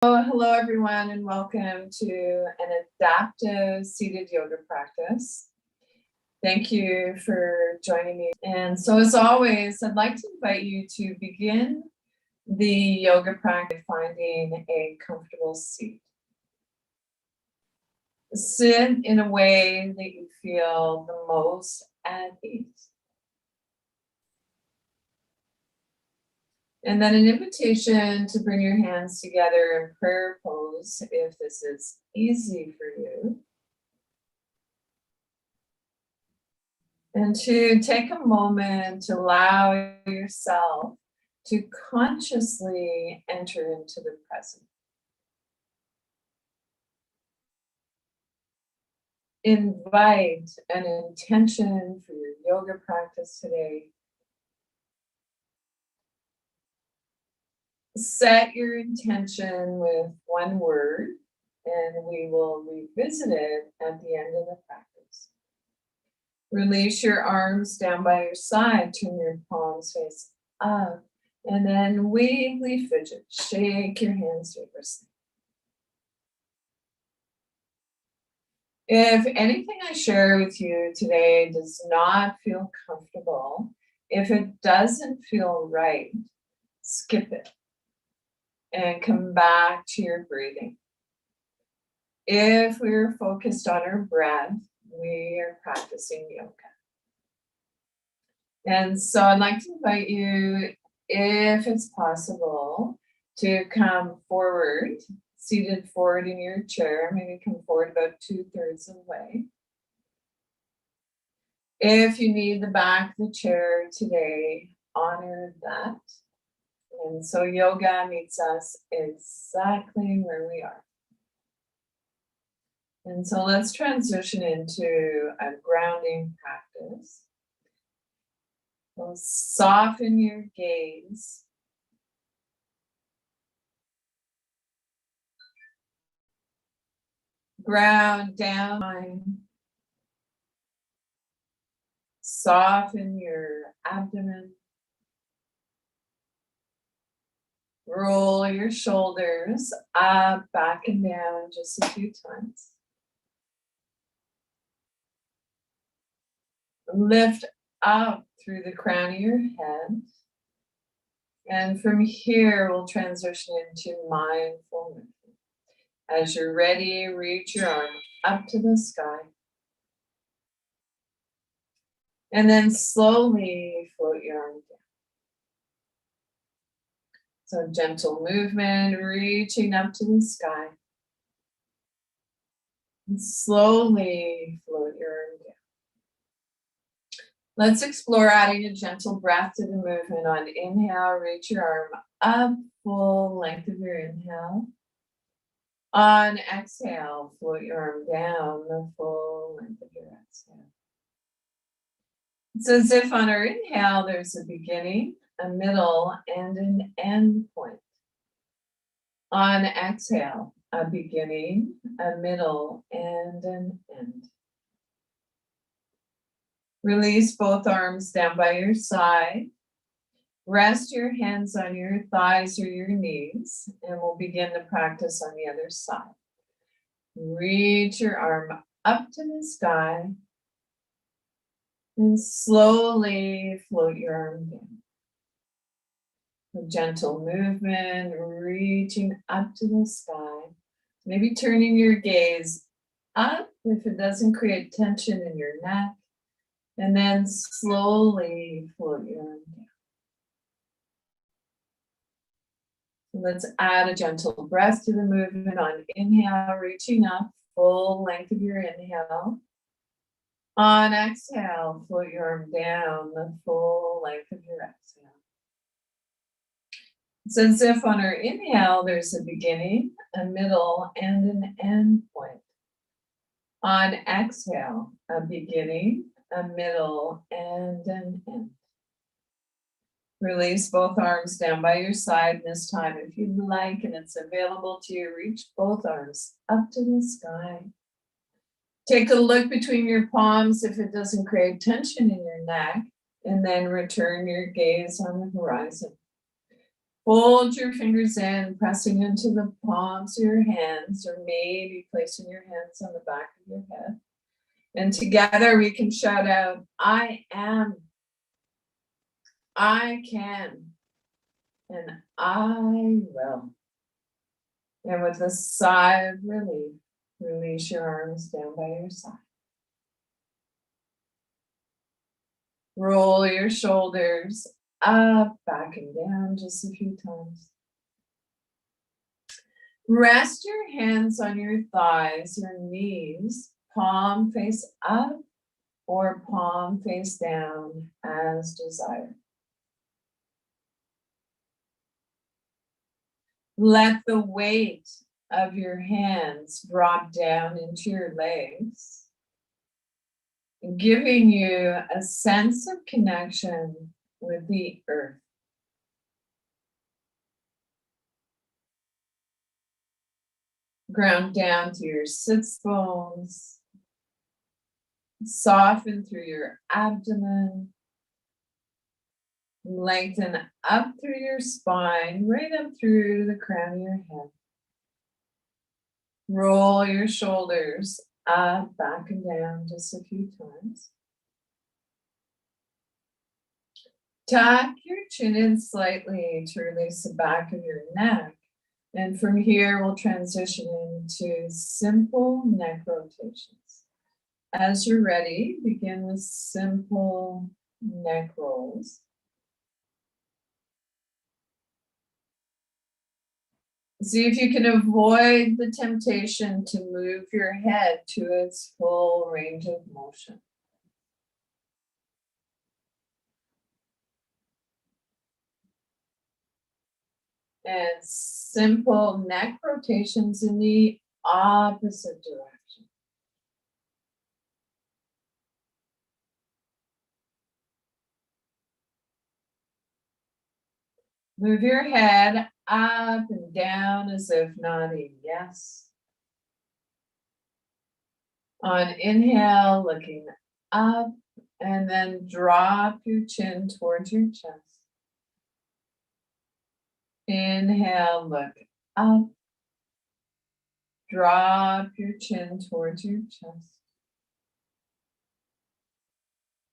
Hello everyone, and welcome to an adaptive seated yoga practice. Thank you for joining me. And so as always, I'd like to invite you to begin the yoga practice by finding a comfortable seat. Sit in a way that you feel the most at ease. And then an invitation to bring your hands together in prayer pose if this is easy for you. And to take a moment to allow yourself to consciously enter into the present. Invite an intention for your yoga practice today. Set your intention with one word, and we will revisit it at the end of the practice. Release your arms down by your side, turn your palms face up, and then wiggly fidget, shake your hands vigorously. If anything I share with you today does not feel comfortable, if it doesn't feel right, skip it and come back to your breathing. If we're focused on our breath, we are practicing yoga. And so I'd like to invite you, if it's possible, to come forward, seated forward in your chair, maybe come forward about 2/3 of the way. If you need the back of the chair today, honor that. And so yoga meets us exactly where we are. And so let's transition into a grounding practice. So soften your gaze. Ground down. Soften your abdomen. Roll your shoulders up, back, and down just a few times. Lift up through the crown of your head. And from here, we'll transition into mindful movement. As you're ready, reach your arm up to the sky. And then slowly float your arm down. So gentle movement, reaching up to the sky. And slowly float your arm down. Let's explore adding a gentle breath to the movement. On inhale, reach your arm up, full length of your inhale. On exhale, float your arm down the full length of your exhale. It's as if on our inhale, there's a beginning, a middle, and an end point. On exhale, a beginning, a middle, and an end. Release both arms down by your side. Rest your hands on your thighs or your knees, and we'll begin the practice on the other side. Reach your arm up to the sky, and slowly float your arm down. A gentle movement, reaching up to the sky. Maybe turning your gaze up if it doesn't create tension in your neck. And then slowly float your arm down. Let's add a gentle breath to the movement. On inhale, reaching up, full length of your inhale. On exhale, float your arm down the full length of your exhale. It's as if on our inhale, there's a beginning, a middle, and an end point. On exhale, a beginning, a middle, and an end. Release both arms down by your side. This time, if you'd like, and it's available to you, reach both arms up to the sky. Take a look between your palms if it doesn't create tension in your neck, and then return your gaze on the horizon. Hold your fingers in, pressing into the palms of your hands, or maybe placing your hands on the back of your head. And together we can shout out, I am, I can, and I will. And with a sigh of relief, release your arms down by your side. Roll your shoulders up, back, and down just a few times. Rest your hands on your thighs, your knees, palm face up or palm face down as desired. Let the weight of your hands drop down into your legs, giving you a sense of connection with the earth. Ground down to your sits bones, soften through your abdomen, lengthen up through your spine, right up through the crown of your head. Roll your shoulders up, back, and down just a few times. Tuck your chin in slightly to release the back of your neck. And from here, we'll transition into simple neck rotations. As you're ready, begin with simple neck rolls. See if you can avoid the temptation to move your head to its full range of motion. And simple neck rotations in the opposite direction. Move your head up and down as if nodding yes. On inhale, looking up, and then drop your chin towards your chest. Inhale, look up. Drop your chin towards your chest.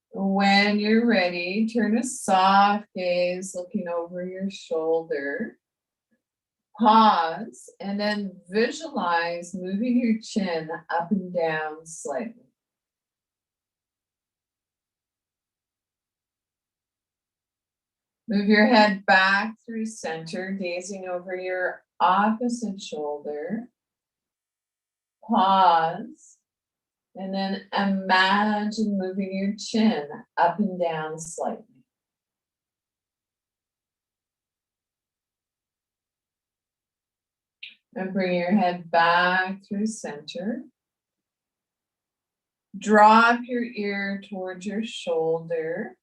When you're ready, turn a soft gaze looking over your shoulder. Pause and then visualize moving your chin up and down slightly. Move your head back through center, gazing over your opposite shoulder. Pause, and then imagine moving your chin up and down slightly. And bring your head back through center. Drop your ear towards your shoulder.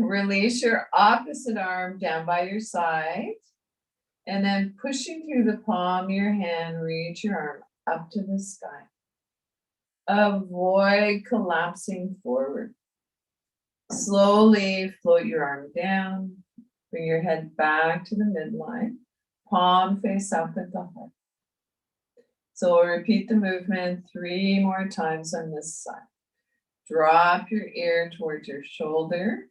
Release your opposite arm down by your side. And then pushing through the palm of your hand, reach your arm up to the sky. Avoid collapsing forward. Slowly float your arm down. Bring your head back to the midline. Palm face up at the heart. So we'll repeat the movement 3 more times on this side. Drop your ear towards your shoulder.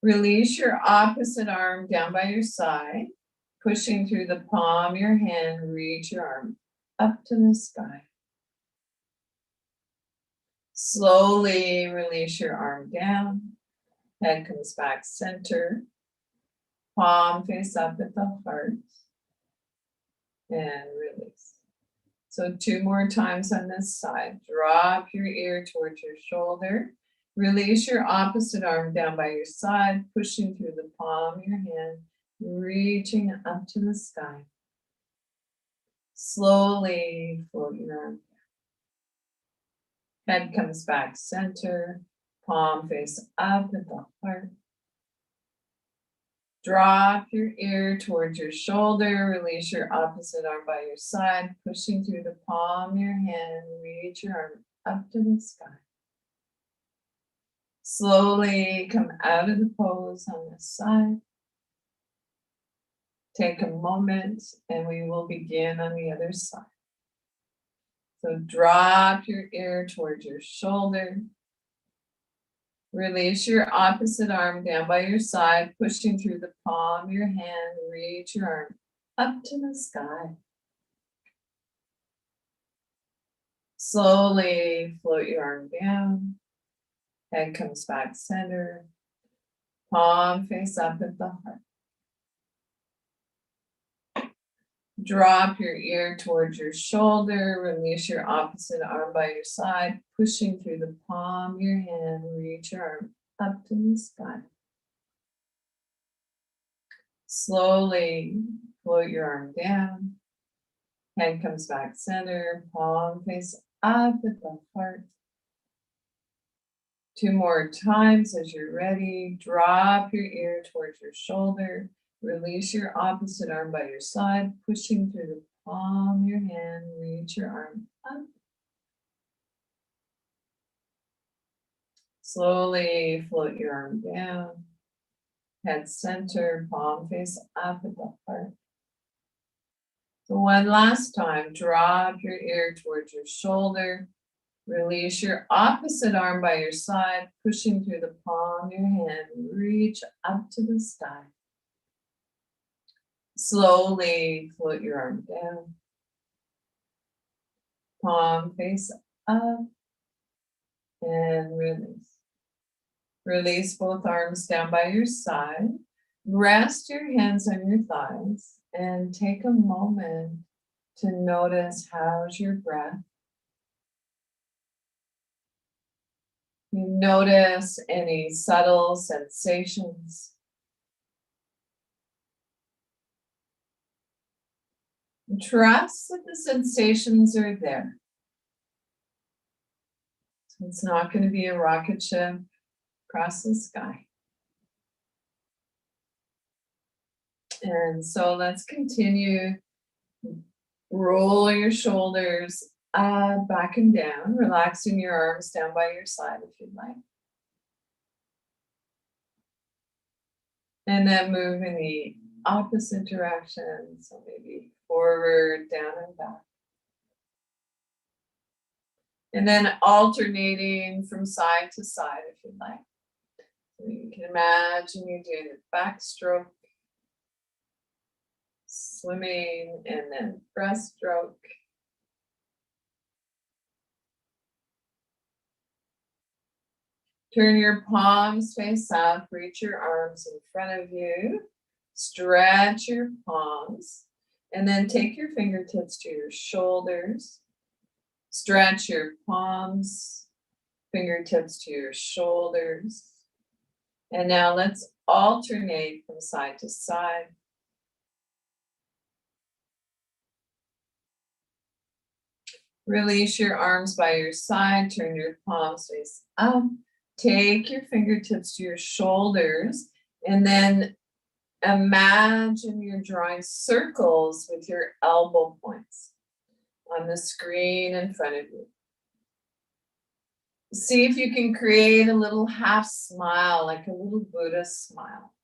Release your opposite arm down by your side. Pushing through the palm of your hand, reach your arm up to the sky. Slowly release your arm down. Head comes back center. Palm face up at the heart. And release. So 2 more times on this side. Drop your ear towards your shoulder. Release your opposite arm down by your side, pushing through the palm of your hand, reaching up to the sky. Slowly float your arm down. Head comes back center, palm face up at the heart. Drop your ear towards your shoulder, release your opposite arm by your side, pushing through the palm of your hand, reach your arm up to the sky. Slowly come out of the pose on this side. Take a moment and we will begin on the other side. So drop your ear towards your shoulder. Release your opposite arm down by your side, pushing through the palm of your hand. Reach your arm up to the sky. Slowly float your arm down. Head comes back center. Palm face up at the heart. Drop your ear towards your shoulder. Release your opposite arm by your side, pushing through the palm of your hand. Reach your arm up to the sky. Slowly float your arm down. Head comes back center. Palm face up at the heart. 2 more times as you're ready. Drop your ear towards your shoulder. Release your opposite arm by your side, pushing through the palm of your hand. Reach your arm up. Slowly float your arm down. Head center, palm face up at the heart. So one last time, drop your ear towards your shoulder. Release your opposite arm by your side, pushing through the palm of your hand. Reach up to the sky. Slowly float your arm down. Palm face up and release. Release both arms down by your side. Rest your hands on your thighs and take a moment to notice how's your breath. You notice any subtle sensations. Trust that the sensations are there. So it's not going to be a rocket ship across the sky. And so let's continue. Roll your shoulders back and down, relaxing your arms down by your side if you'd like. And then move in the opposite direction. So maybe forward, down and back. And then alternating from side to side if you'd like. So you can imagine you're doing a backstroke, swimming, and then breaststroke. Turn your palms face up, reach your arms in front of you, stretch your palms, and then take your fingertips to your shoulders. Stretch your palms, fingertips to your shoulders. And now let's alternate from side to side. Release your arms by your side, turn your palms face up. Take your fingertips to your shoulders and then imagine you're drawing circles with your elbow points on the screen in front of you. See if you can create a little half smile, like a little Buddha smile.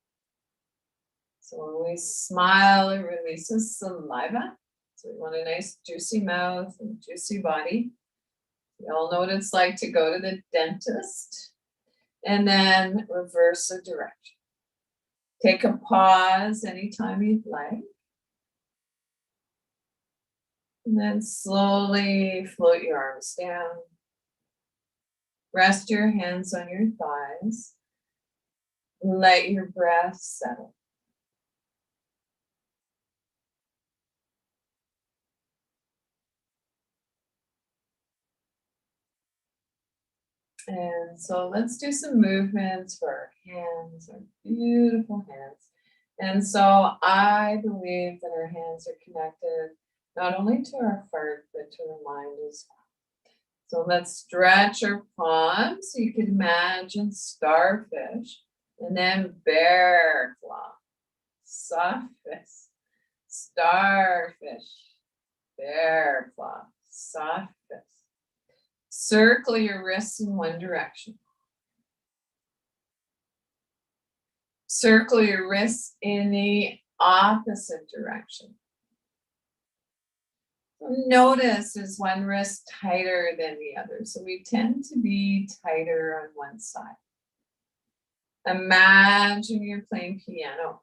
So when we smile, it releases saliva. So we want a nice juicy mouth and juicy body. We all know what it's like to go to the dentist. And then reverse the direction. Take a pause anytime you'd like. And then slowly float your arms down. Rest your hands on your thighs. Let your breath settle. And so let's do some movements for our hands, our beautiful hands. And so I believe that our hands are connected not only to our heart, but to our mind as well. So let's stretch our palms. You can imagine starfish and then bear claw, soft fist, starfish, bear claw, soft fist. Circle your wrists in one direction. Circle your wrists in the opposite direction. Notice, is one wrist tighter than the other? So we tend to be tighter on one side. Imagine you're playing piano.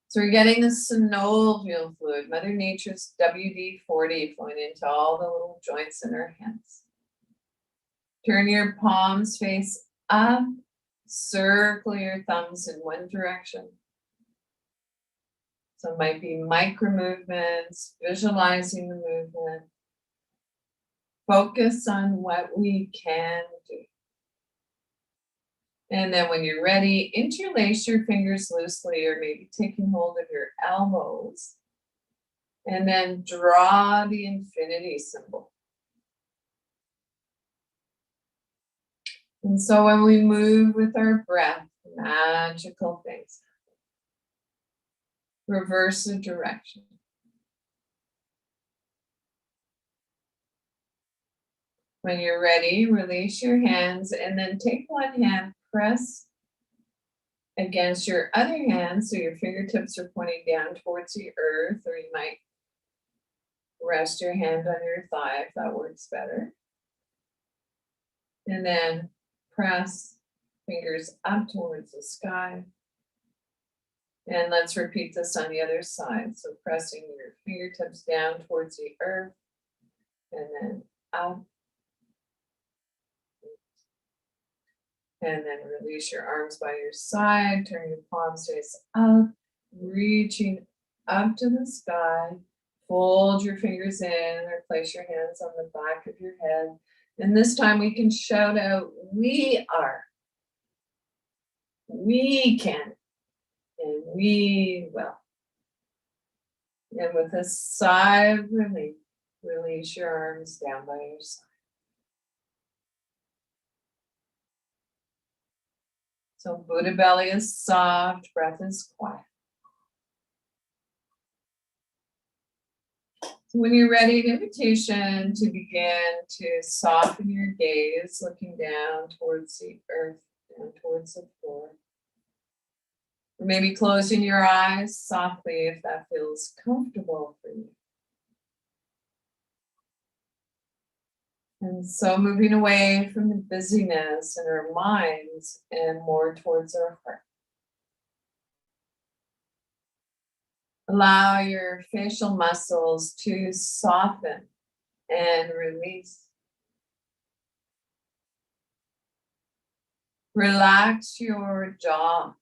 So we're getting the synovial fluid, Mother Nature's WD-40 flowing into all the little joints in our hands. Turn your palms face up. Circle your thumbs in one direction. So it might be micro movements, visualizing the movement. Focus on what we can do. And then when you're ready, interlace your fingers loosely, or maybe taking hold of your elbows. And then draw the infinity symbol. And so when we move with our breath, magical things. Reverse the direction. When you're ready, release your hands and then take one hand, press against your other hand so your fingertips are pointing down towards the earth, or you might rest your hand on your thigh if that works better. And then press fingers up towards the sky. And let's repeat this on the other side. So pressing your fingertips down towards the earth and then up. And then release your arms by your side. Turn your palms face up, reaching up to the sky. Fold your fingers in or place your hands on the back of your head. And this time we can shout out, we are, we can, and we will. And with a sigh of relief, release your arms down by your side. So Buddha belly is soft, breath is quiet. So when you're ready, an invitation to begin to soften your gaze, looking down towards the earth, down towards the floor. Or maybe closing your eyes softly if that feels comfortable for you. And so moving away from the busyness in our minds and more towards our heart. Allow your facial muscles to soften and release. Relax your jaw.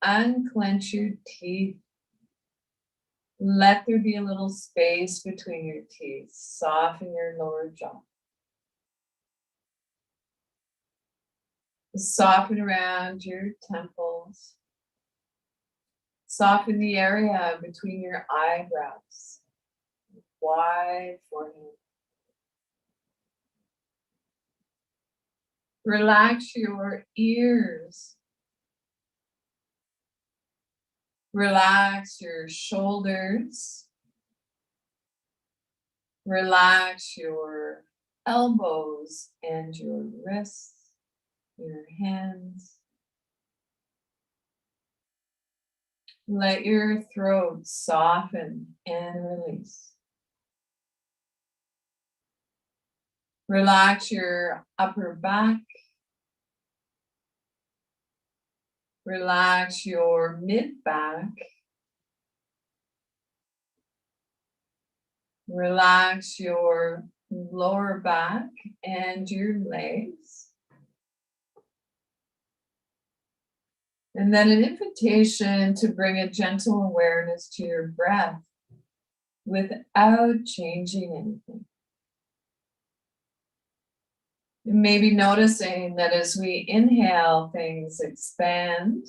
Unclench your teeth. Let there be a little space between your teeth. Soften your lower jaw. Soften around your temples. Soften the area between your eyebrows. Wide forehead. Relax your ears. Relax your shoulders. Relax your elbows and your wrists, your hands. Let your throat soften and release. Relax your upper back. Relax your mid-back. Relax your lower back and your legs. And then an invitation to bring a gentle awareness to your breath without changing anything. And maybe noticing that as we inhale, things expand.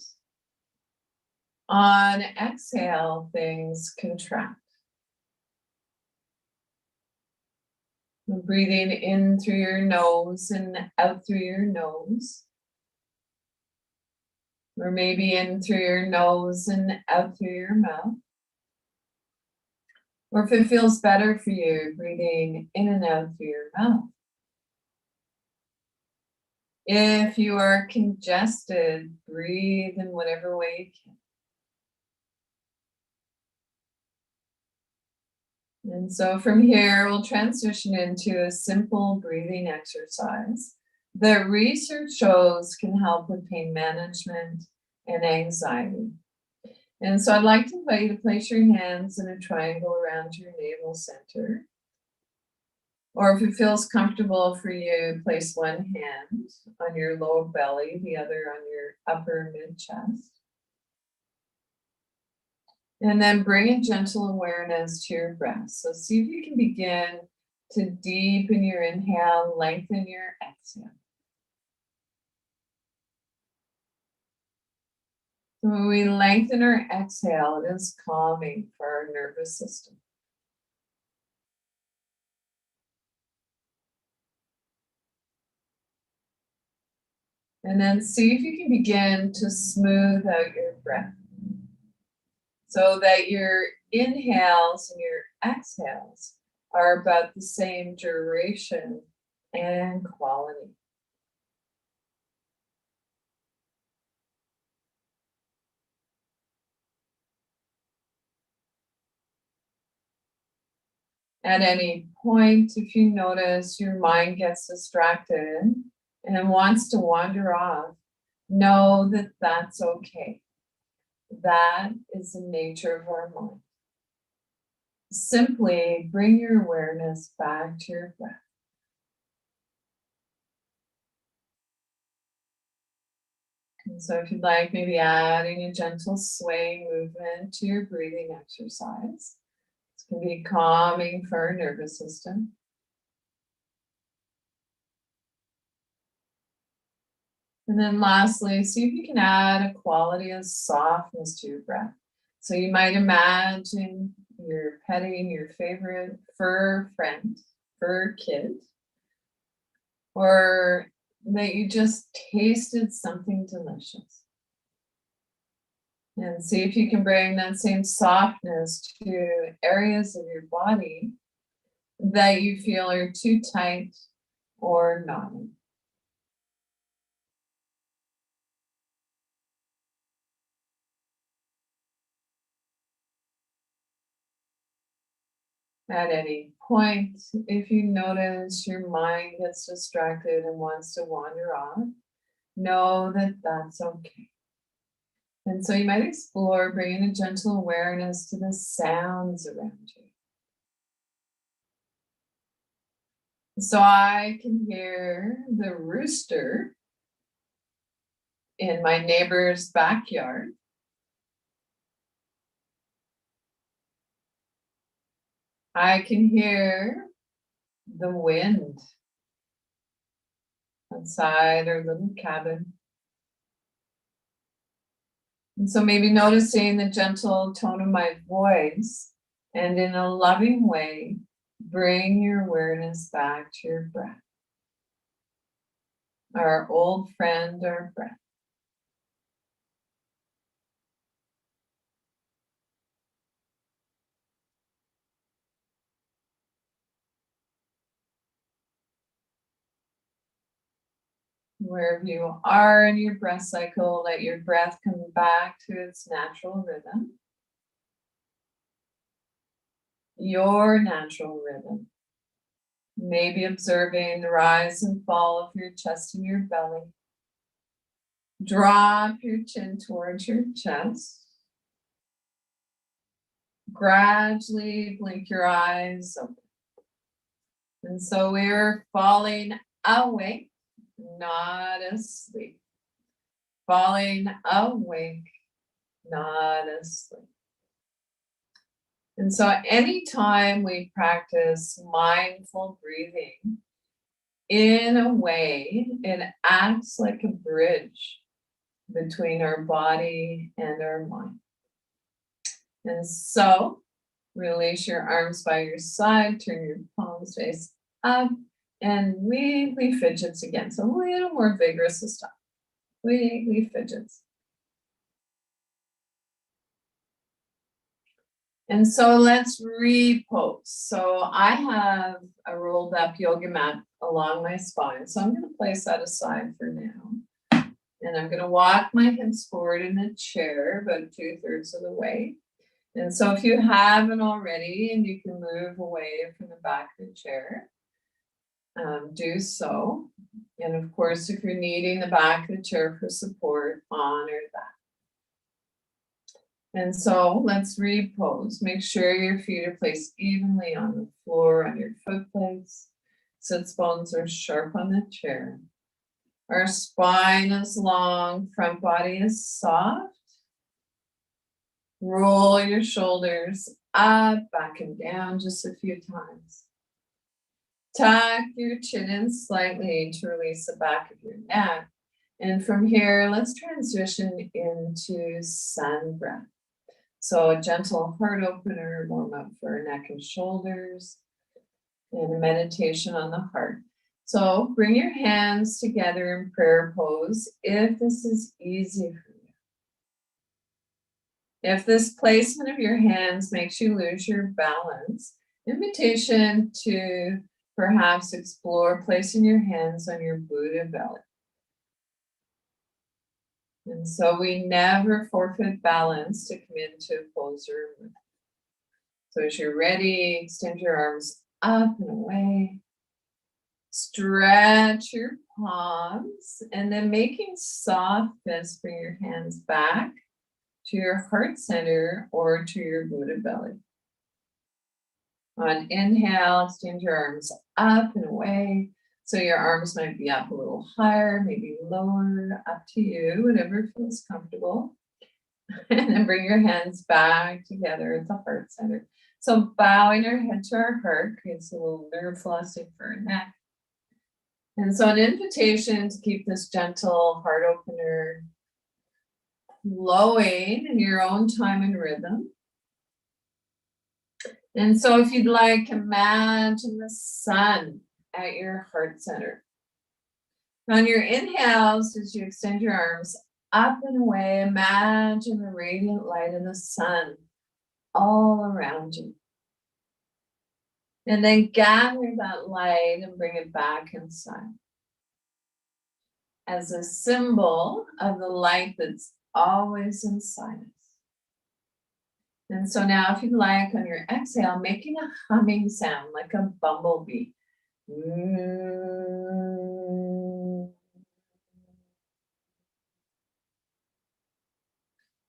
On exhale, things contract. And breathing in through your nose and out through your nose. Or maybe in through your nose and out through your mouth. Or if it feels better for you, breathing in and out through your mouth. If you are congested, breathe in whatever way you can. And so from here, we'll transition into a simple breathing exercise that research shows can help with pain management and anxiety. And so I'd like to invite you to place your hands in a triangle around your navel center. Or if it feels comfortable for you, place one hand on your lower belly, the other on your upper mid chest. And then bring a gentle awareness to your breath. So see if you can begin to deepen your inhale, lengthen your exhale. So when we lengthen our exhale, it is calming for our nervous system. And then see if you can begin to smooth out your breath so that your inhales and your exhales are about the same duration and quality. At any point, if you notice your mind gets distracted and wants to wander off, know that that's okay. That is the nature of our mind. Simply bring your awareness back to your breath. And so if you'd like, maybe adding a gentle swaying movement to your breathing exercise. It's going to be calming for our nervous system. And then lastly, see if you can add a quality of softness to your breath. So you might imagine you're petting your favorite fur friend, fur kid, or that you just tasted something delicious. And see if you can bring that same softness to areas of your body that you feel are too tight or knotty. At any point, if you notice your mind gets distracted and wants to wander off, know that that's okay. And so you might explore bringing a gentle awareness to the sounds around you. So I can hear the rooster in my neighbor's backyard. I can hear the wind outside our little cabin. And so maybe noticing the gentle tone of my voice and in a loving way, bring your awareness back to your breath. Our old friend, our breath. Wherever you are in your breath cycle, let your breath come back to its natural rhythm. Your natural rhythm. Maybe observing the rise and fall of your chest and your belly. Drop your chin towards your chest. Gradually blink your eyes open. And so we're falling awake, not asleep. Falling awake, not asleep. And so anytime we practice mindful breathing, in a way, it acts like a bridge between our body and our mind. And so release your arms by your side, turn your palms face up, and wiggly fidgets again. So a little more vigorous this time. Wiggly fidgets. And so let's repose. So I have a rolled up yoga mat along my spine. So I'm going to place that aside for now. And I'm going to walk my hips forward in a chair about 2/3 of the way. And so if you haven't already and you can move away from the back of the chair, do so. And of course, if you're needing the back of the chair for support, honor that. And so let's repose. Make sure your feet are placed evenly on the floor, on your foot plates. Sits bones are sharp on the chair. Our spine is long, front body is soft. Roll your shoulders up, back and down just a few times. Tuck your chin in slightly to release the back of your neck. And from here, let's transition into sun breath. So a gentle heart opener, warm up for neck and shoulders, and a meditation on the heart. So bring your hands together in prayer pose if this is easy for you. If this placement of your hands makes you lose your balance, invitation to perhaps explore placing your hands on your Buddha belly. And so we never forfeit balance to come into a pose or movement. So as you're ready, extend your arms up and away. Stretch your palms and then making soft fists, bring your hands back to your heart center or to your Buddha belly. On inhale, extend your arms up and away. So your arms might be up a little higher, maybe lower, up to you, whatever feels comfortable. And then bring your hands back together at the heart center. So bowing our head to our heart creates a little nerve flossing for our neck. And so an invitation to keep this gentle heart opener flowing in your own time and rhythm. And so if you'd like, imagine the sun at your heart center. On your inhales, as you extend your arms up and away, imagine the radiant light of the sun all around you. And then gather that light and bring it back inside as a symbol of the light that's always inside us. And so now if you'd like, on your exhale, making a humming sound like a bumblebee.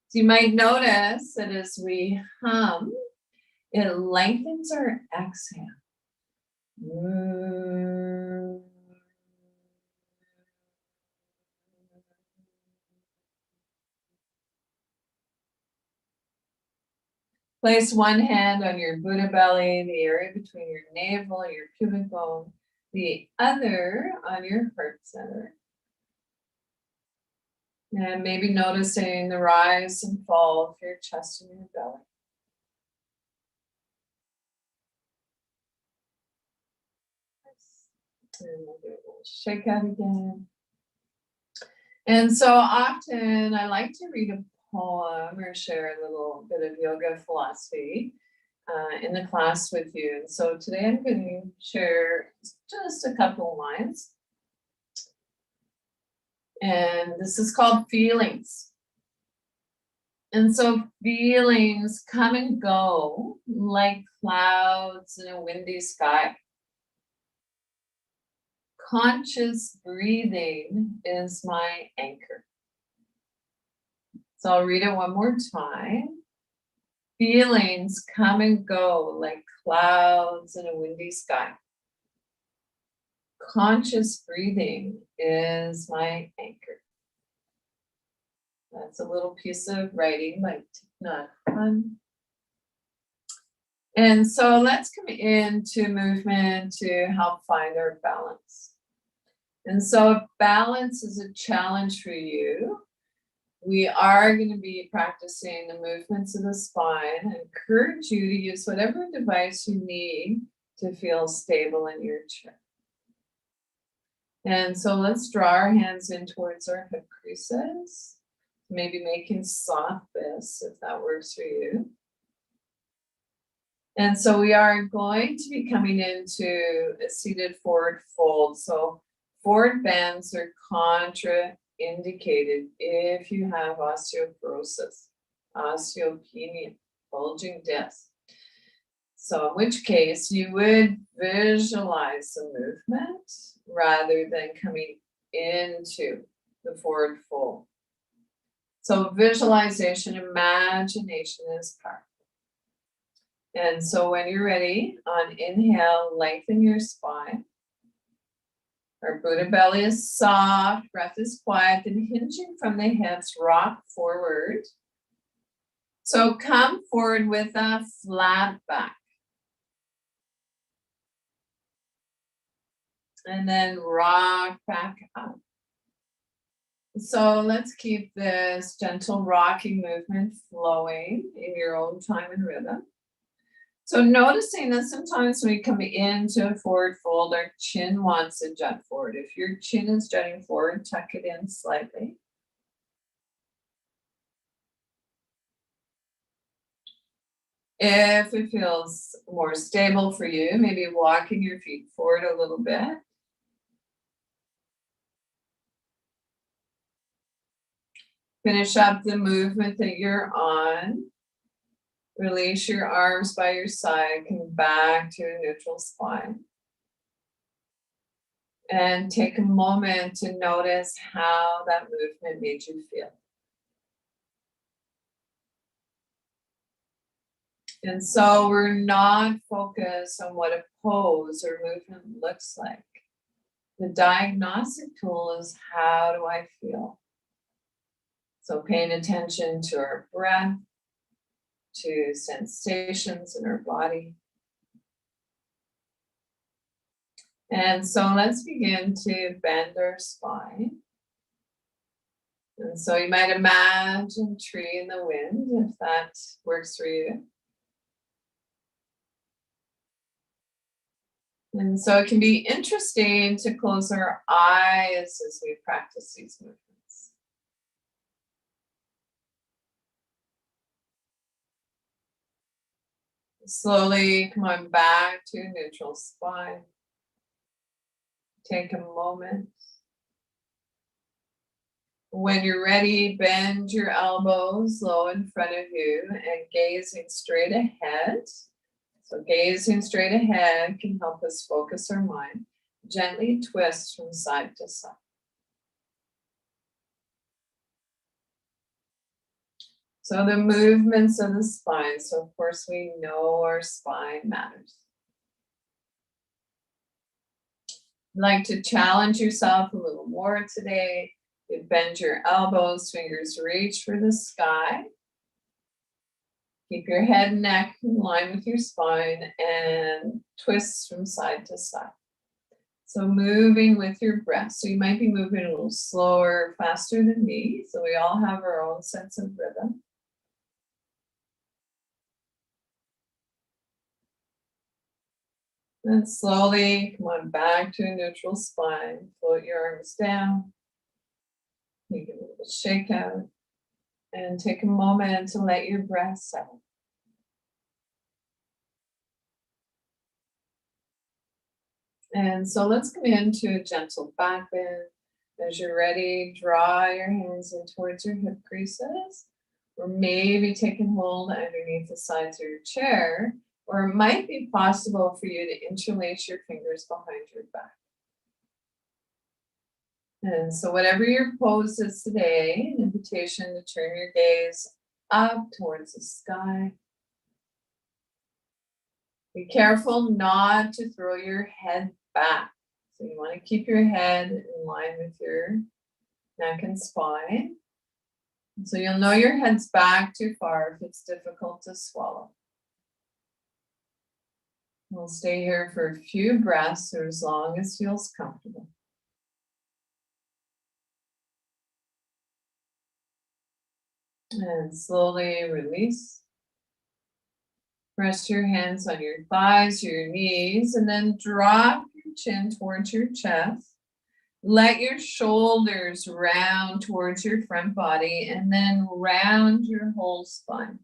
So you might notice that as we hum, it lengthens our exhale. Place one hand on your Buddha belly, the area between your navel and your pubic bone, the other on your heart center. And maybe noticing the rise and fall of your chest and your belly. And we'll do a little shake out again. And so often I like to read a poem or share a little bit of yoga philosophy in the class with you. And so today I'm going to share just a couple of lines. And this is called Feelings. And so feelings come and go like clouds in a windy sky. Conscious breathing is my anchor. So I'll read it one more time. Feelings come and go like clouds in a windy sky. Conscious breathing is my anchor. That's a little piece of writing by Thich Nhat Hanh. And so let's come into movement to help find our balance. And so if balance is a challenge for you, we are going to be practicing the movements of the spine. I encourage you to use whatever device you need to feel stable in your chair. And so let's draw our hands in towards our hip creases, maybe making soft fists if that works for you. And so we are going to be coming into a seated forward fold. So forward bends are contraindicated if you have osteoporosis, osteopenia, bulging disc. So in which case you would visualize the movement rather than coming into the forward fold. So visualization, imagination is powerful. And so when you're ready, on inhale, lengthen your spine. Our Buddha belly is soft, breath is quiet, and hinging from the hips, rock forward. So come forward with a flat back. And then rock back up. So let's keep this gentle rocking movement flowing in your own time and rhythm. So noticing that sometimes when we come into a forward fold, our chin wants to jut forward. If your chin is jutting forward, tuck it in slightly. If it feels more stable for you, maybe walking your feet forward a little bit. Finish up the movement that you're on. Release your arms by your side, come back to a neutral spine. And take a moment to notice how that movement made you feel. And so we're not focused on what a pose or movement looks like. The diagnostic tool is, how do I feel? So paying attention to our breath, to sensations in our body. And so let's begin to bend our spine. And so you might imagine a tree in the wind, if that works for you. And so it can be interesting to close our eyes as we practice these movements. Slowly come on back to neutral spine. Take a moment. When you're ready, bend your elbows low in front of you and gazing straight ahead. So gazing straight ahead can help us focus our mind. Gently twist from side to side. So the movements of the spine. So of course we know our spine matters. Like to challenge yourself a little more today. You bend your elbows, fingers reach for the sky. Keep your head and neck in line with your spine and twist from side to side. So moving with your breath. So you might be moving a little slower, faster than me. So we all have our own sense of rhythm. And slowly come on back to a neutral spine. Float your arms down. Take a little shake out. And take a moment to let your breath settle. And so let's come into a gentle back bend. As you're ready, draw your hands in towards your hip creases, or maybe taking hold underneath the sides of your chair, or it might be possible for you to interlace your fingers behind your back. And so whatever your pose is today, an invitation to turn your gaze up towards the sky. Be careful not to throw your head back. So you want to keep your head in line with your neck and spine. And so you'll know your head's back too far if it's difficult to swallow. We'll stay here for a few breaths or as long as feels comfortable. And slowly release. Rest your hands on your thighs, your knees, and then drop your chin towards your chest. Let your shoulders round towards your front body and then round your whole spine.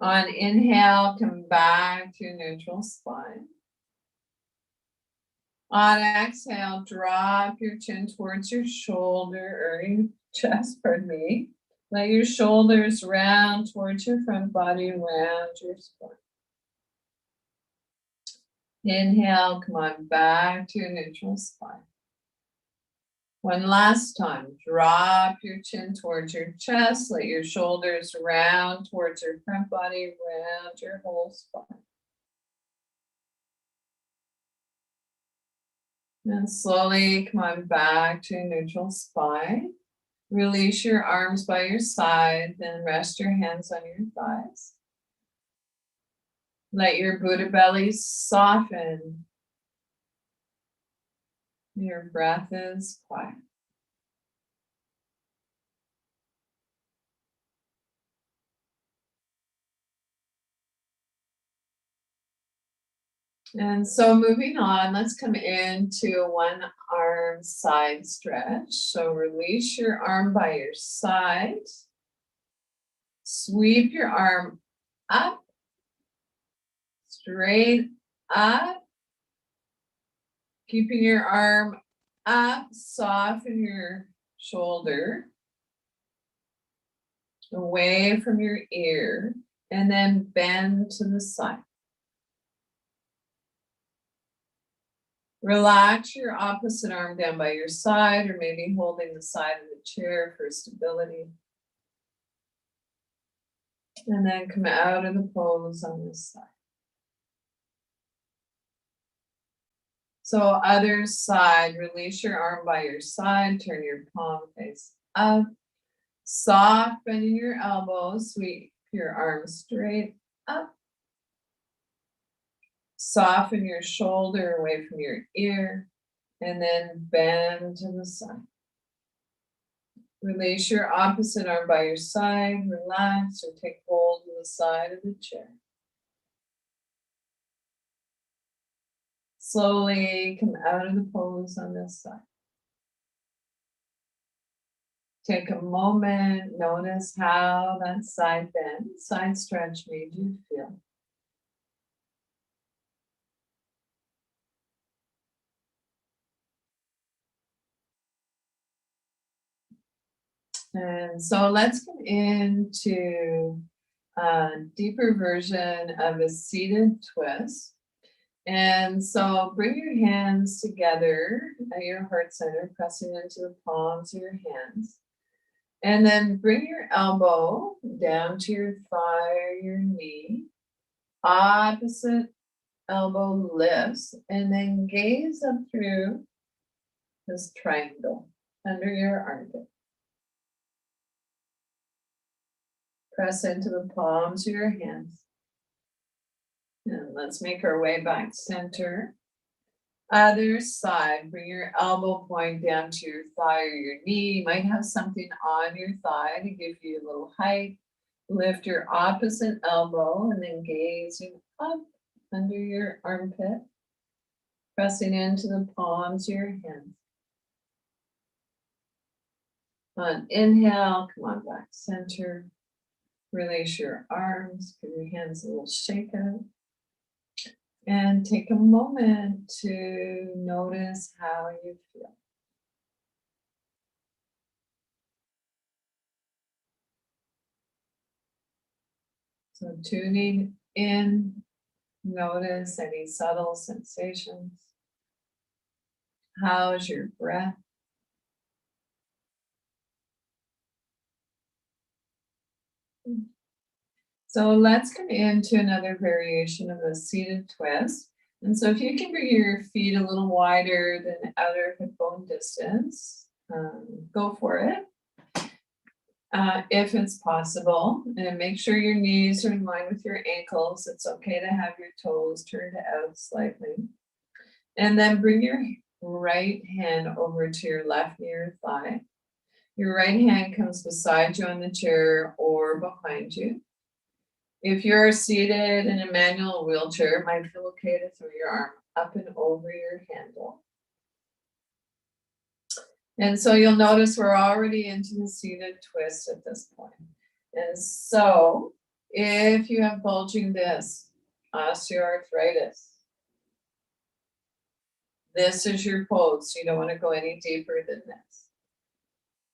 On inhale, come back to neutral spine. On exhale, drop your chin towards your shoulder or your chest, pardon me. Let your shoulders round towards your front body, round your spine. Inhale, come on back to your neutral spine. One last time, drop your chin towards your chest, let your shoulders round towards your front body, round your whole spine. And slowly come on back to neutral spine. Release your arms by your side, then rest your hands on your thighs. Let your Buddha belly soften. Your breath is quiet. And so moving on, let's come into a one arm side stretch. So release your arm by your side. Sweep your arm up, straight up. Keeping your arm up, soften your shoulder away from your ear, and then bend to the side. Relax your opposite arm down by your side, or maybe holding the side of the chair for stability. And then come out of the pose on this side. So other side, release your arm by your side, turn your palm face up. Soft bending your elbows, sweep your arms straight up. Soften your shoulder away from your ear, and then bend to the side. Release your opposite arm by your side, relax, or take hold of the side of the chair. Slowly come out of the pose on this side. Take a moment, notice how that side bend, side stretch made you feel. And so let's get into a deeper version of a seated twist. And so bring your hands together at your heart center, pressing into the palms of your hands. And then bring your elbow down to your thigh or your knee. Opposite elbow lifts, and then gaze up through this triangle under your armpit. Press into the palms of your hands. And let's make our way back center. Other side, bring your elbow point down to your thigh or your knee. You might have something on your thigh to give you a little height. Lift your opposite elbow and then gazing up under your armpit. Pressing into the palms of your hands. On inhale, come on back center. Release your arms, give your hands a little shake out. And take a moment to notice how you feel. So tuning in, notice any subtle sensations. How's your breath? So let's come into another variation of a seated twist. And so if you can bring your feet a little wider than outer hip bone distance, go for it. If it's possible, and make sure your knees are in line with your ankles. It's okay to have your toes turned out slightly. And then bring your right hand over to your left near thigh. Your right hand comes beside you on the chair or behind you. If you're seated in a manual wheelchair, it might feel okay to throw your arm up and over your handle. And so you'll notice we're already into the seated twist at this point. And so If you have bulging disc, osteoarthritis, this is your pose. So you don't want to go any deeper than this.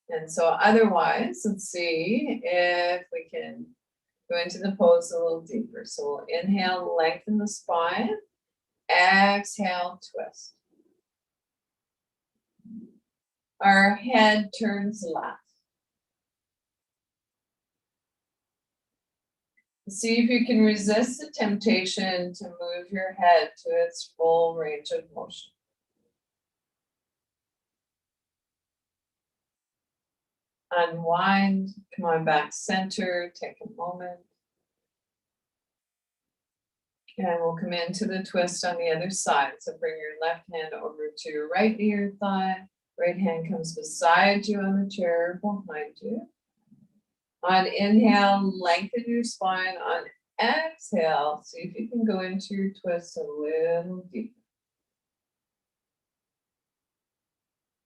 And so otherwise, let's see if we can go into the pose a little deeper. So we'll inhale, lengthen the spine. Exhale, twist. Our head turns left. See if you can resist the temptation to move your head to its full range of motion. Unwind, come on back center, take a moment. And we'll come into the twist on the other side. So bring your left hand over to your right ear thigh. Right hand comes beside you on the chair behind you. On inhale, lengthen your spine. On exhale, see if you can go into your twist a little deeper.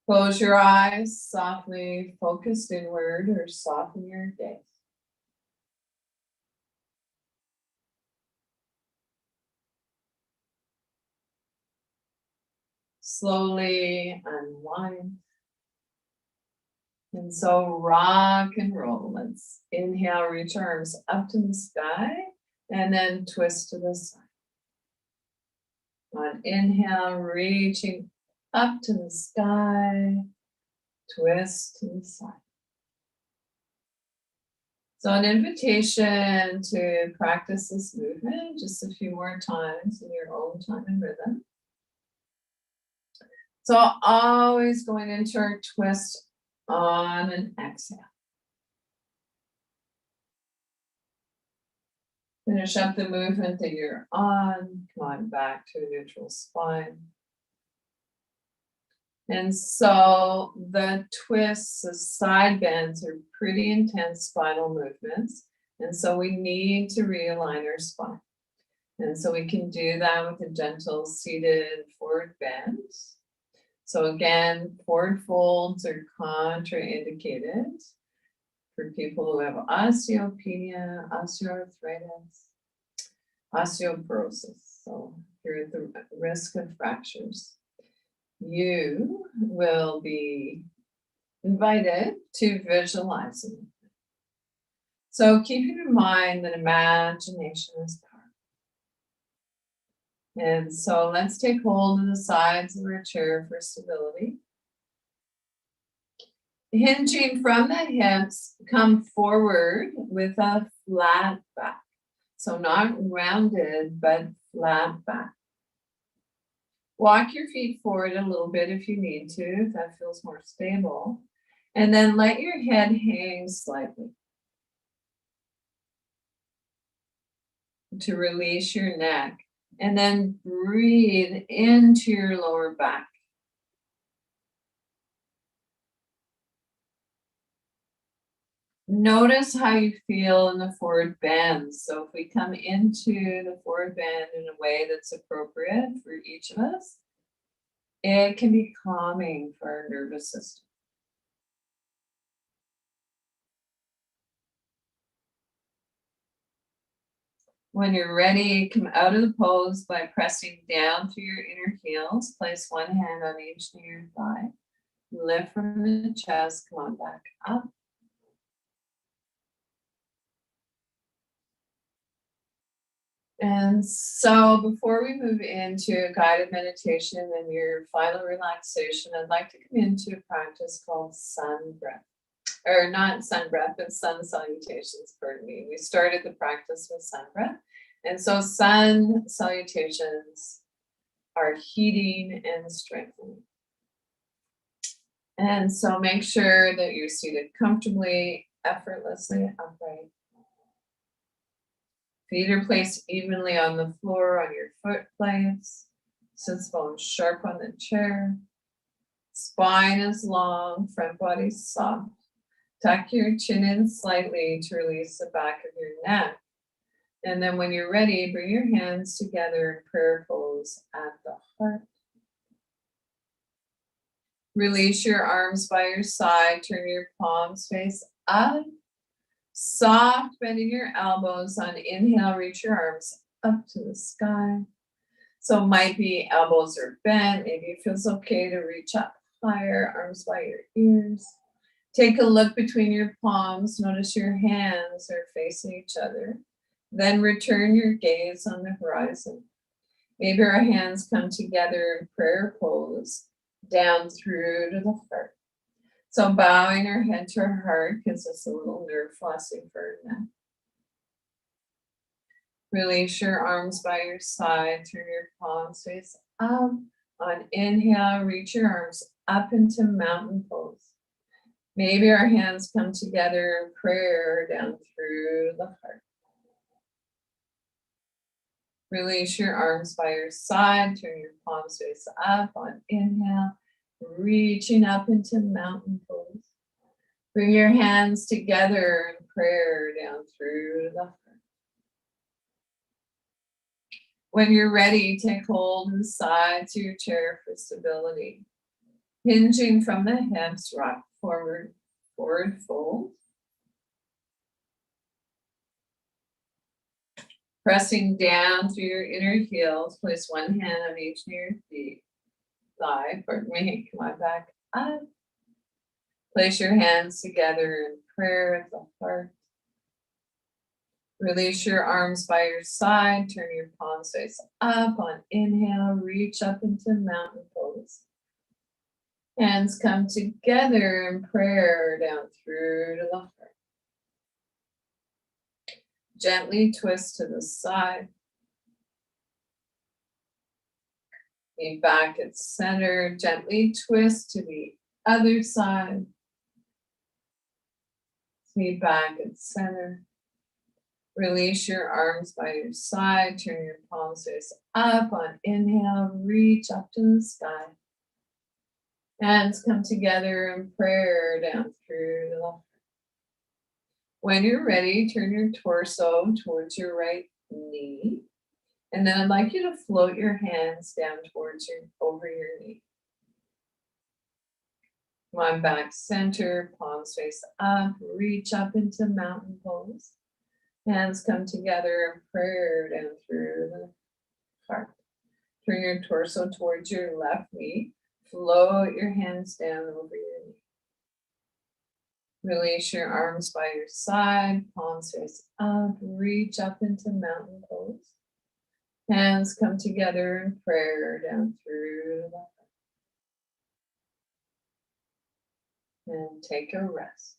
Close your eyes, softly focus inward or soften your gaze. Slowly unwind. And so rock and roll. Let's inhale, reach arms up to the sky, and then twist to the side. On inhale, reaching up to the sky, twist to the side. So an invitation to practice this movement just a few more times in your own time and rhythm. So always going into our twist on an exhale. Finish up the movement that you're on. Come on back to a neutral spine. And so the twists, the side bends are pretty intense spinal movements. And so we need to realign our spine. And so we can do that with a gentle seated forward bend. So again, forward folds are contraindicated for people who have osteopenia, osteoarthritis, osteoporosis. So you're at the risk of fractures. You will be invited to visualize it. So keeping in mind that imagination is powerful. And so let's take hold of the sides of our chair for stability. Hinging from the hips, come forward with a flat back. So not rounded, but flat back. Walk your feet forward a little bit if you need to, if that feels more stable. And then let your head hang slightly to release your neck. And then breathe into your lower back. Notice how you feel in the forward bend. So if we come into the forward bend in a way that's appropriate for each of us, it can be calming for our nervous system. When you're ready, come out of the pose by pressing down through your inner heels. Place one hand on each near thigh. Lift from the chest, come on back up. And so before we move into guided meditation and your final relaxation, I'd like to come into a practice called sun breath. Or not sun breath, but sun salutations, pardon me. We started the practice with sun breath. And so sun salutations are heating and strengthening. And so make sure that you're seated comfortably, effortlessly upright. Feet are placed evenly on the floor on your foot plates. Sits bones sharp on the chair. Spine is long, front body soft. Tuck your chin in slightly to release the back of your neck. And then when you're ready, bring your hands together in prayer pose at the heart. Release your arms by your side. Turn your palms face up. Soft bending your elbows. On inhale, reach your arms up to the sky. So it might be elbows are bent. Maybe it feels okay to reach up higher, arms by your ears. Take a look between your palms. Notice your hands are facing each other. Then return your gaze on the horizon. Maybe our hands come together in prayer pose, down through to the heart. So bowing our head to our heart gives us a little nerve flossing for our neck. Release your arms by your side, turn your palms face up. On inhale, reach your arms up into mountain pose. Maybe our hands come together in prayer down through the heart. Release your arms by your side, turn your palms face up. On inhale, reaching up into mountain pose. Bring your hands together in prayer down through the heart. When you're ready, take hold of the sides of your chair for stability. Hinging from the hips, rock forward, forward fold. Pressing down through your inner heels, place one hand on each near feet. Thigh, pardon me, come on back up. Place your hands together in prayer at the heart. Release your arms by your side, turn your palms face up. On inhale, reach up into mountain pose. Hands come together in prayer down through to the heart. Gently twist to the side. Lean back at center. Gently twist to the other side. Lean back at center. Release your arms by your side. Turn your palms face up. On inhale, reach up to the sky. Hands come together in prayer down through the heart. When you're ready, turn your torso towards your right knee. And then I'd like you to float your hands down towards over your knee. Come on back center, palms face up, reach up into mountain pose. Hands come together in prayer down through the heart. Turn your torso towards your left knee. Float your hands down over your knee. Release your arms by your side, palms face up, reach up into mountain pose. Hands come together in prayer down through the heart. And take a rest.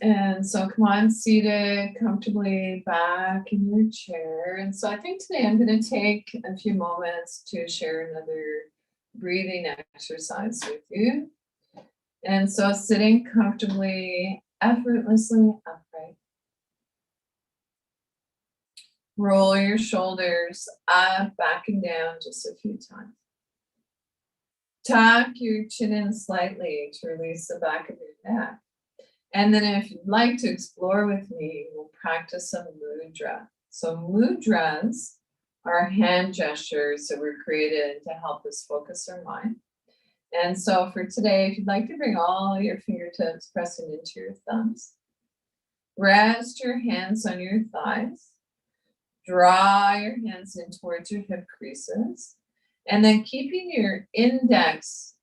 And so come on, seated comfortably back in your chair. And so I think today I'm going to take a few moments to share another breathing exercise with you. And so sitting comfortably, effortlessly upright. Roll your shoulders up, back and down just a few times. Tuck your chin in slightly to release the back of your neck. And then if you'd like to explore with me, we'll practice some mudra. So mudras are hand gestures that were created to help us focus our mind. And so for today, if you'd like to bring all your fingertips pressing into your thumbs, rest your hands on your thighs, draw your hands in towards your hip creases, and then keeping your index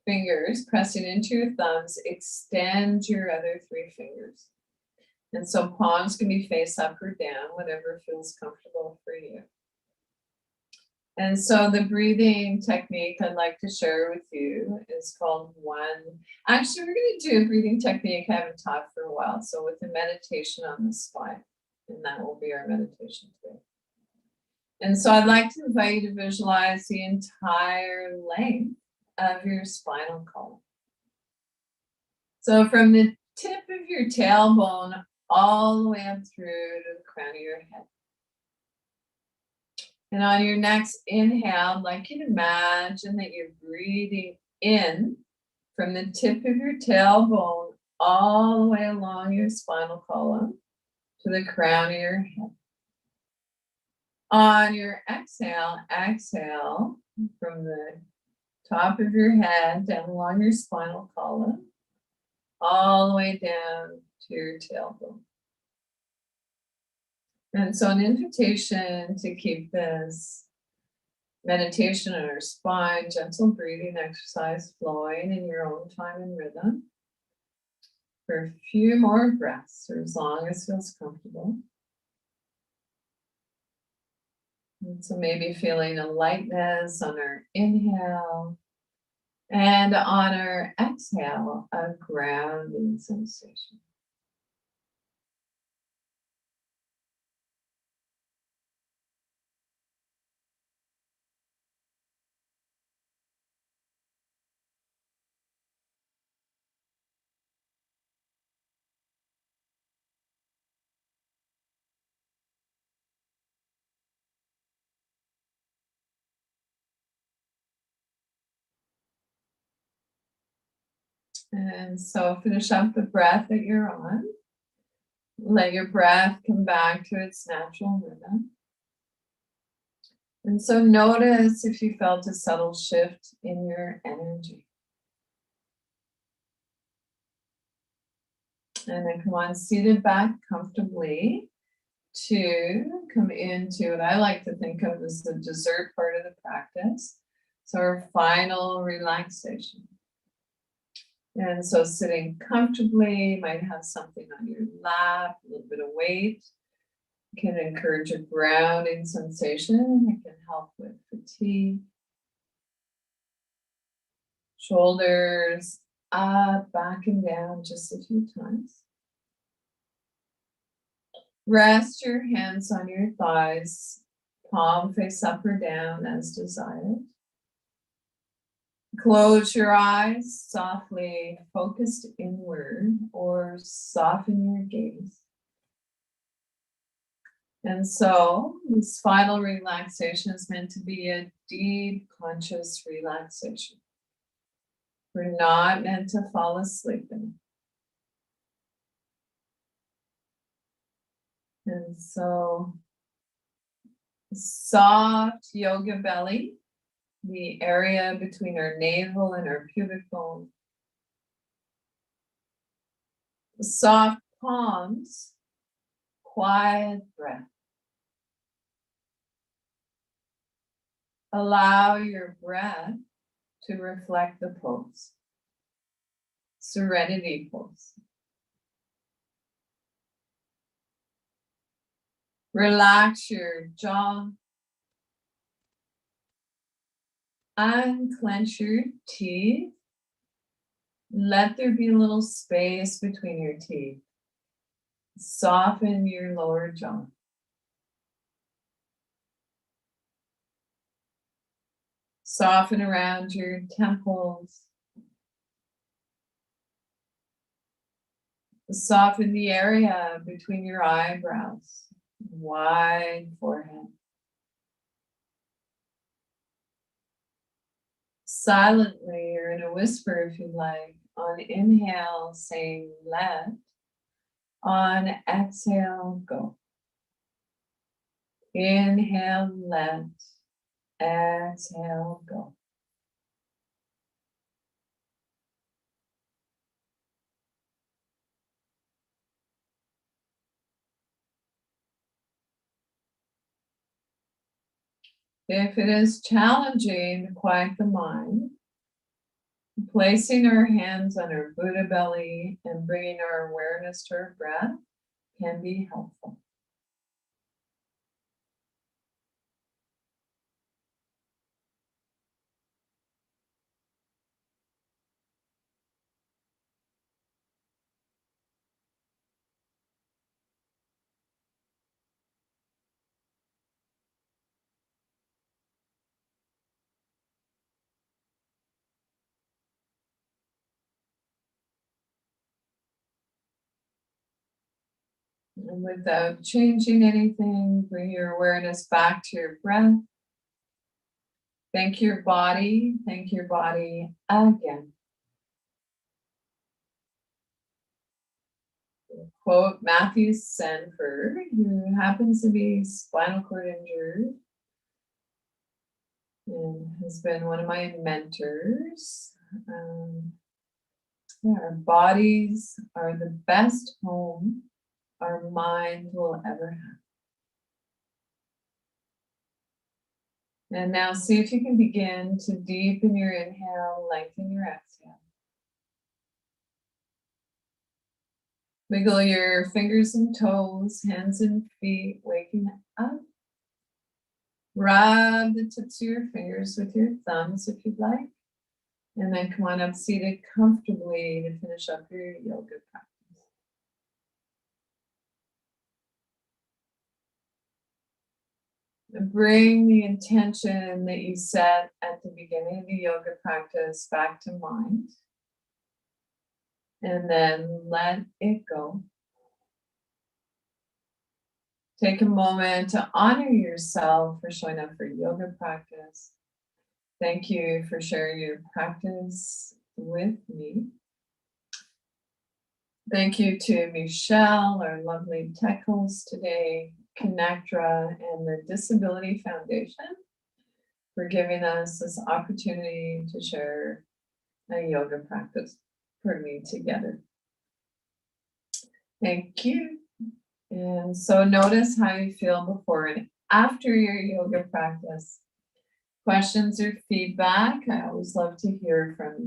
fingers pressing into your thumbs, extend your other three fingers. And so palms can be face up or down, whatever feels comfortable for you. And so the breathing technique I'd like to share with you is called one. Actually, we're going to do a breathing technique I haven't taught for a while. So with the meditation on the spine, and that will be our meditation today. And so I'd like to invite you to visualize the entire length of your spinal column. So from the tip of your tailbone all the way up through to the crown of your head. And on your next inhale, I'd like you to imagine that you're breathing in from the tip of your tailbone all the way along your spinal column to the crown of your head. On your exhale, exhale from the top of your head, down along your spinal column, all the way down to your tailbone. And so an invitation to keep this meditation on our spine, gentle breathing exercise flowing in your own time and rhythm for a few more breaths, or as long as feels comfortable. And so maybe feeling a lightness on our inhale, and on our exhale, a grounding sensation. And so finish up the breath that you're on. Let your breath come back to its natural rhythm. And so notice if you felt a subtle shift in your energy. And then come on, seated back comfortably to come into what I like to think of as the dessert part of the practice. So our final relaxation. And so sitting comfortably, might have something on your lap, a little bit of weight. Can encourage a grounding sensation. It can help with fatigue. Shoulders up, back and down just a few times. Rest your hands on your thighs, palm face up or down as desired. Close your eyes softly, focused inward, or soften your gaze. And so this final relaxation is meant to be a deep, conscious relaxation. We're not meant to fall asleep in it. And so soft yoga belly, the area between our navel and our pubic bone. Soft palms, quiet breath. Allow your breath to reflect the pose. Serenity pose. Relax your jaw. Unclench your teeth. Let there be a little space between your teeth. Soften your lower jaw. Soften around your temples. Soften the area between your eyebrows. Wide forehead. Silently or in a whisper if you like. On inhale, saying let. On exhale, go. Inhale, let. Exhale, go. If it is challenging to quiet the mind, placing our hands on our Buddha belly and bringing our awareness to our breath can be helpful. And without changing anything, bring your awareness back to your breath. Thank your body. Thank your body again. Quote Matthew Sanford, who happens to be spinal cord injured. and has been one of my mentors. Yeah, our bodies are the best home our mind will ever have. And now see if you can begin to deepen your inhale, lengthen your exhale. Wiggle your fingers and toes, hands and feet, waking up. Rub the tips of your fingers with your thumbs if you'd like. And then come on up seated comfortably to finish up your yoga practice. And bring the intention that you set at the beginning of the yoga practice back to mind. And then let it go. Take a moment to honor yourself for showing up for yoga practice. Thank you for sharing your practice with me. Thank you to Michelle, our lovely tech host today, ConnecTogether, and the Disability Foundation for giving us this opportunity to share a yoga practice for me together. Thank you. And so notice how you feel before and after your yoga practice. Questions or feedback, I always love to hear from you.